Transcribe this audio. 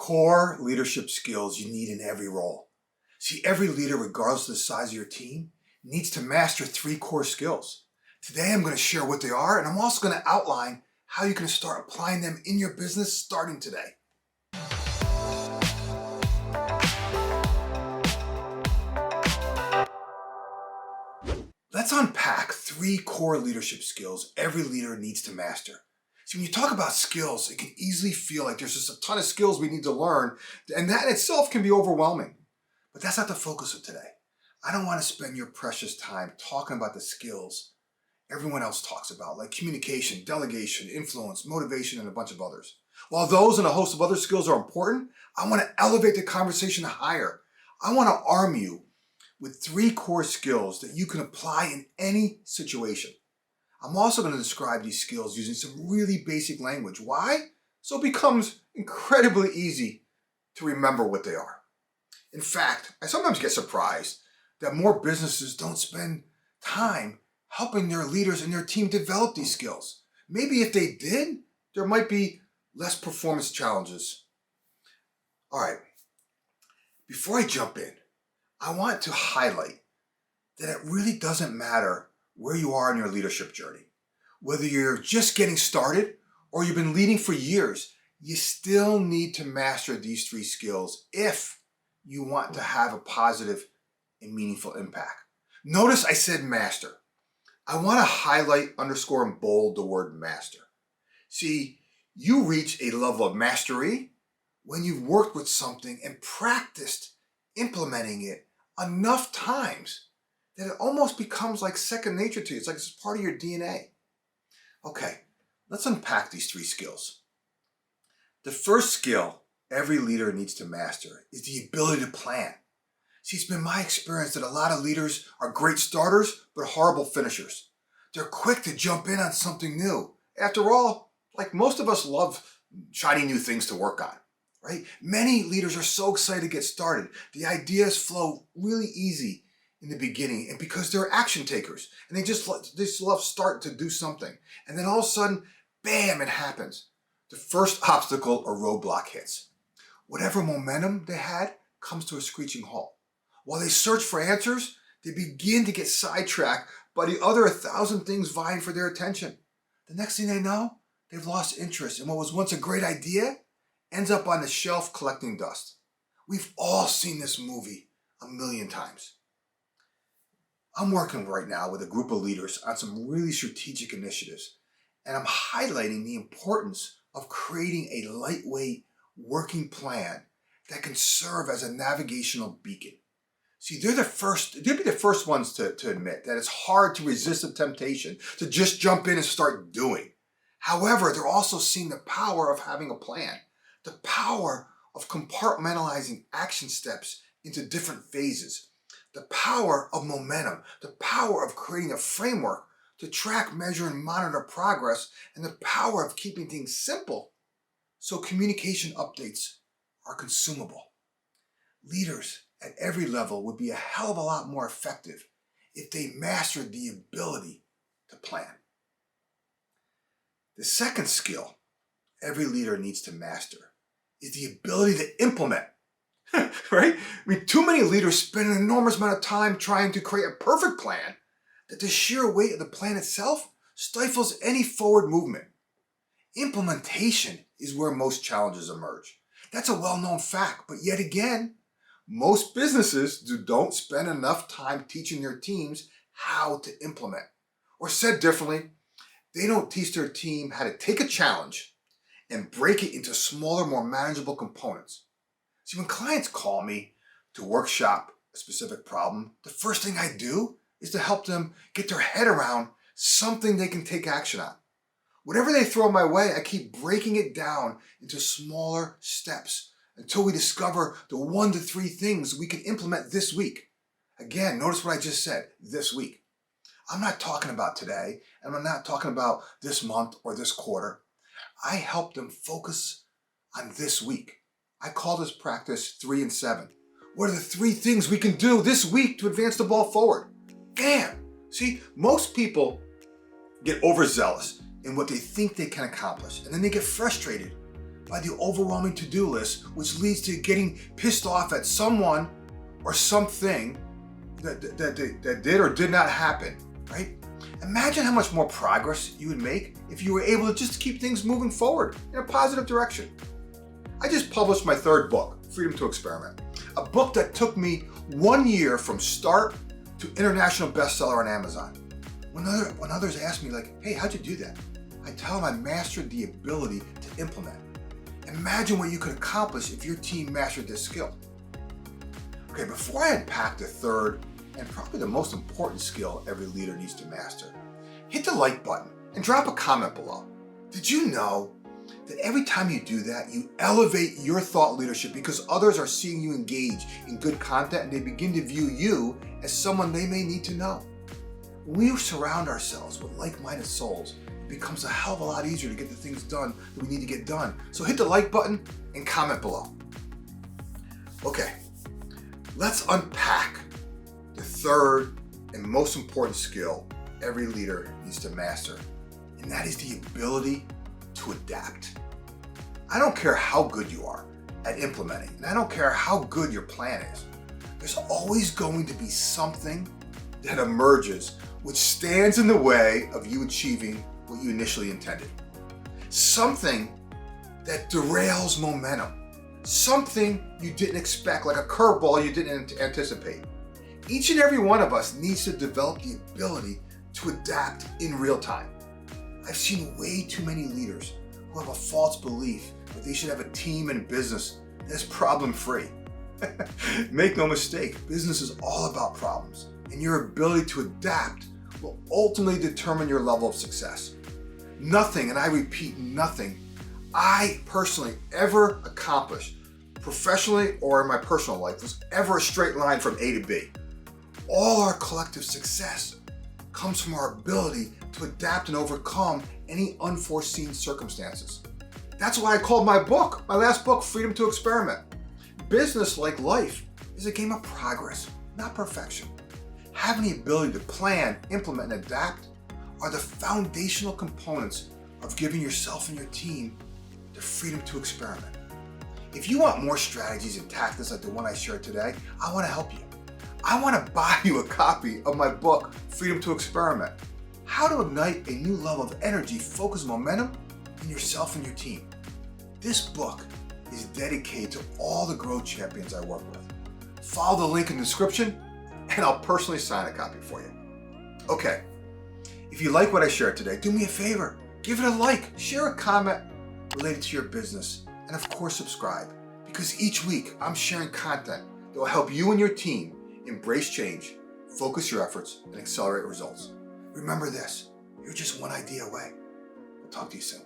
Core leadership skills you need in every role. See, every leader, regardless of the size of your team, needs to master 3 core skills. Today, I'm going to share what they are, and I'm also going to outline how you can start applying them in your business starting today. Let's unpack 3 core leadership skills every leader needs to master. See, when you talk about skills, it can easily feel like there's just a ton of skills we need to learn, and that in itself can be overwhelming. But that's not the focus of today. I don't want to spend your precious time talking about the skills everyone else talks about, like communication, delegation, influence, motivation, and a bunch of others. While those and a host of other skills are important, I want to elevate the conversation higher. I want to arm you with 3 core skills that you can apply in any situation. I'm also going to describe these skills using some really basic language. Why? So it becomes incredibly easy to remember what they are. In fact, I sometimes get surprised that more businesses don't spend time helping their leaders and their team develop these skills. Maybe if they did, there might be less performance challenges. All right, before I jump in, I want to highlight that it really doesn't matter where you are in your leadership journey. Whether you're just getting started or you've been leading for years, you still need to master these 3 skills if you want to have a positive and meaningful impact. Notice I said master. I want to highlight, underscore, and bold the word master. See, you reach a level of mastery when you've worked with something and practiced implementing it enough times that it almost becomes like second nature to you. It's like it's part of your DNA. Okay, let's unpack these 3 skills. The first skill every leader needs to master is the ability to plan. See, it's been my experience that a lot of leaders are great starters, but horrible finishers. They're quick to jump in on something new. After all, like most of us love shiny new things to work on, right? Many leaders are so excited to get started. The ideas flow really easy in the beginning, and because they're action takers, and they just love starting to do something. And then all of a sudden, bam, it happens. The first obstacle or roadblock hits. Whatever momentum they had comes to a screeching halt. While they search for answers, they begin to get sidetracked by the other 1,000 things vying for their attention. The next thing they know, they've lost interest in what was once a great idea, ends up on the shelf collecting dust. We've all seen this movie a million times. I'm working right now with a group of leaders on some really strategic initiatives, and I'm highlighting the importance of creating a lightweight working plan that can serve as a navigational beacon. See, they'll be the first ones to admit that it's hard to resist the temptation to just jump in and start doing. However, they're also seeing the power of having a plan, the power of compartmentalizing action steps into different phases, the power of momentum, the power of creating a framework to track, measure, and monitor progress, and the power of keeping things simple so communication updates are consumable. Leaders at every level would be a hell of a lot more effective if they mastered the ability to plan. The second skill every leader needs to master is the ability to implement. Right? I mean, too many leaders spend an enormous amount of time trying to create a perfect plan that the sheer weight of the plan itself stifles any forward movement. Implementation is where most challenges emerge. That's a well-known fact, but yet again, most businesses don't spend enough time teaching their teams how to implement. Or said differently, they don't teach their team how to take a challenge and break it into smaller, more manageable components. See, when clients call me to workshop a specific problem, the first thing I do is to help them get their head around something they can take action on. Whatever they throw my way, I keep breaking it down into smaller steps until we discover the 1 to 3 things we can implement this week. Again, notice what I just said, this week. I'm not talking about today, and I'm not talking about this month or this quarter. I help them focus on this week. I call this practice 3 and 7. What are the 3 things we can do this week to advance the ball forward? Bam! See, most people get overzealous in what they think they can accomplish, and then they get frustrated by the overwhelming to-do list, which leads to getting pissed off at someone or something that did or did not happen, right? Imagine how much more progress you would make if you were able to just keep things moving forward in a positive direction. I just published my third book, Freedom to Experiment, a book that took me 1 year from start to international bestseller on Amazon. When others ask me like, hey, how'd you do that? I tell them I mastered the ability to implement. Imagine what you could accomplish if your team mastered this skill. Okay, before I unpack the third and probably the most important skill every leader needs to master, hit the like button and drop a comment below. Did you know that every time you do that, you elevate your thought leadership because others are seeing you engage in good content and they begin to view you as someone they may need to know? When we surround ourselves with like-minded souls, it becomes a hell of a lot easier to get the things done that we need to get done. So hit the like button and comment below. Okay, let's unpack the third and most important skill every leader needs to master, and that is the ability to adapt. I don't care how good you are at implementing, and I don't care how good your plan is. There's always going to be something that emerges which stands in the way of you achieving what you initially intended. Something that derails momentum. Something you didn't expect, like a curveball you didn't anticipate. Each and every one of us needs to develop the ability to adapt in real time. I've seen way too many leaders who have a false belief that they should have a team and business that's problem-free. Make no mistake, business is all about problems, and your ability to adapt will ultimately determine your level of success. Nothing, and I repeat, nothing I personally ever accomplished, professionally or in my personal life, was ever a straight line from A to B. All our collective success comes from our ability to adapt and overcome any unforeseen circumstances. That's why I called my last book, Freedom to Experiment. Business, like life, is a game of progress, not perfection. Having the ability to plan, implement, and adapt are the foundational components of giving yourself and your team the freedom to experiment. If you want more strategies and tactics like the one I shared today, I want to help you. I want to buy you a copy of my book, Freedom to Experiment. How to ignite a new level of energy, focus, and momentum in yourself and your team. This book is dedicated to all the growth champions I work with. Follow the link in the description and I'll personally sign a copy for you. Okay, if you like what I shared today, do me a favor. Give it a like, share a comment related to your business, and of course subscribe, because each week I'm sharing content that will help you and your team embrace change, focus your efforts, and accelerate results. Remember this, you're just one idea away. We'll talk to you soon.